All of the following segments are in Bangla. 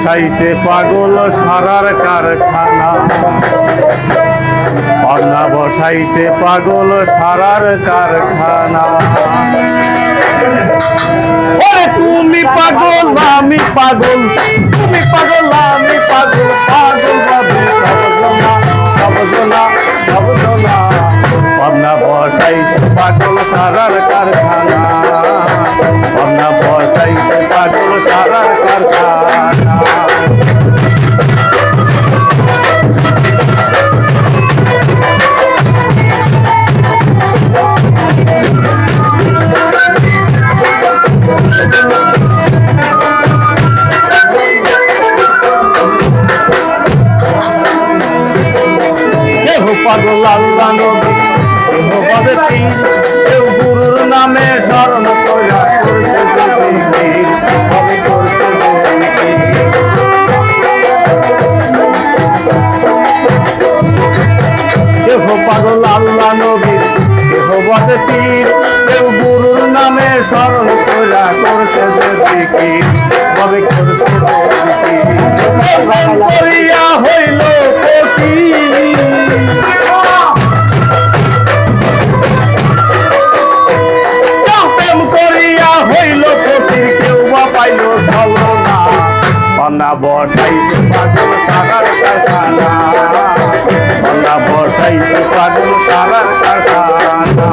বসাইছে পাগল সারার কারখানা, পান্না বসাইছে পাগল সারার কারখানা। ওরে তুমি পাগল আমি পাগল, তুমি পাগল আমি পাগল, পাগল ভাবে সবজনা সবজনা সবজনা। পান্না বসাইছে পাগল সারার কারখানা, পান্না বসাইছে পাগল সারার কারখানা। পাগল আল্লাহ নবী বলে কেউ গুরুর নামে স্মরণ কইরা করছে জিকির, কবে করছে জিকির। কেহ পাগল আল্লাহ নবী কেহ বলে পীর, কেউ গুরুর নামে স্মরণ কইরা করছে জিকির, কবে করছে জিকির। করিয়া হইল পান্না বসাইছে পাগল সারার কারখানা, পান্না বসাইছে পাগল সারার কারখানা।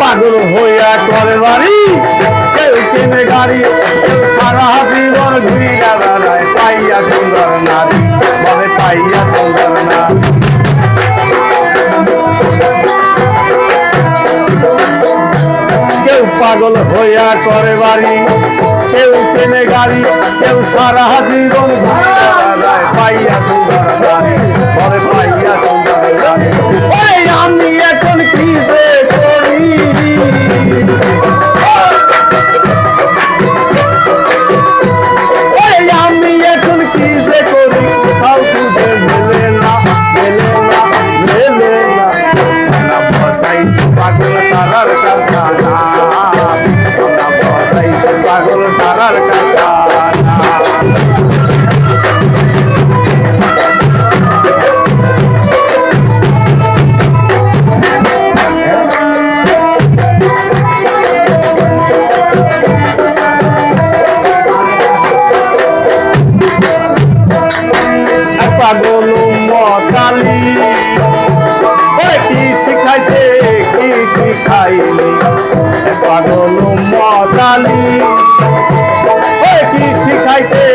পাগল হইয়া করে বাড়ি, কেউ কিনে গাড়ি, কেউ সারা জীবন ঘুরিয়া বেড়ায় পাইয়া সুন্দর নারী, বলে পাইয়া সুন্দর নারী। কেউ পাগল হইয়া করে বাড়ি, কেউ কিনে গাড়ি, কেউ সারা জীবন ঘুরিয়া বেড়ায় পাইয়া সুন্দর নারী, বলে পাইয়া সুন্দর নারী। আমি এখন কি যে করি, আমি এখন কি যে করি, কোথাও খুঁজে মেলে না মেলে না মেলে না। পান্না বসাইছে পাগল সারার কারখানা, পান্না বসাইছে পাগল সারার কারখানা। পাগল মতালি ওরে কি শিখাইতে কি শিখাইলি, পাগল মতালি ওরে কি শিখাইতে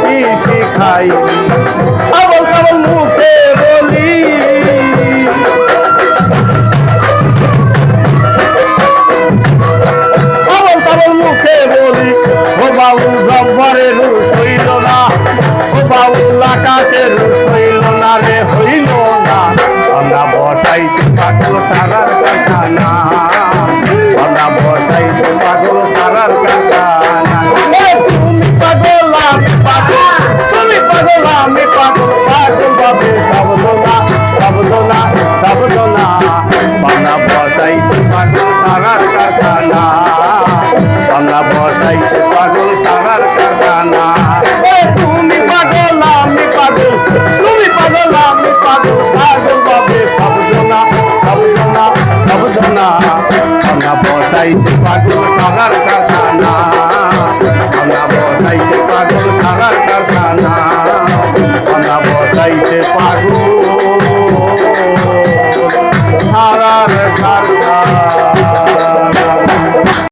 কি শিখাইলি। আবল কাবল মুখে বলি, আবল কাবল মুখে বলি, ও বাবু জব্বরের রূপ হইল না, ও বাউল আকাশের হইল না রে হইল না। পান্না বসাইছে পাগল সারার কারখানা, পান্না বসাইছে পাগল সারার কারখানা। তুমি পাগল আমি পাগল, তুমি পাগল আমি পাগল, পাগল ভাবে সবজনা সবজনা সবজনা। পান্না বসাইছে পাগল সারার কারখানা, পান্না বসাইছে পাগল সারার কারখানা। তুমি পাগল আমি পাগল, তুমি পাগল আমি পাগল, পাগল ভাবে সবজনা সবজনা সবজনা। পান্না বসাইছে পাগল সারার কারখানা, পান্না বসাইছে পাগল সারার কারখানা, পান্না বসাইছে পাগল।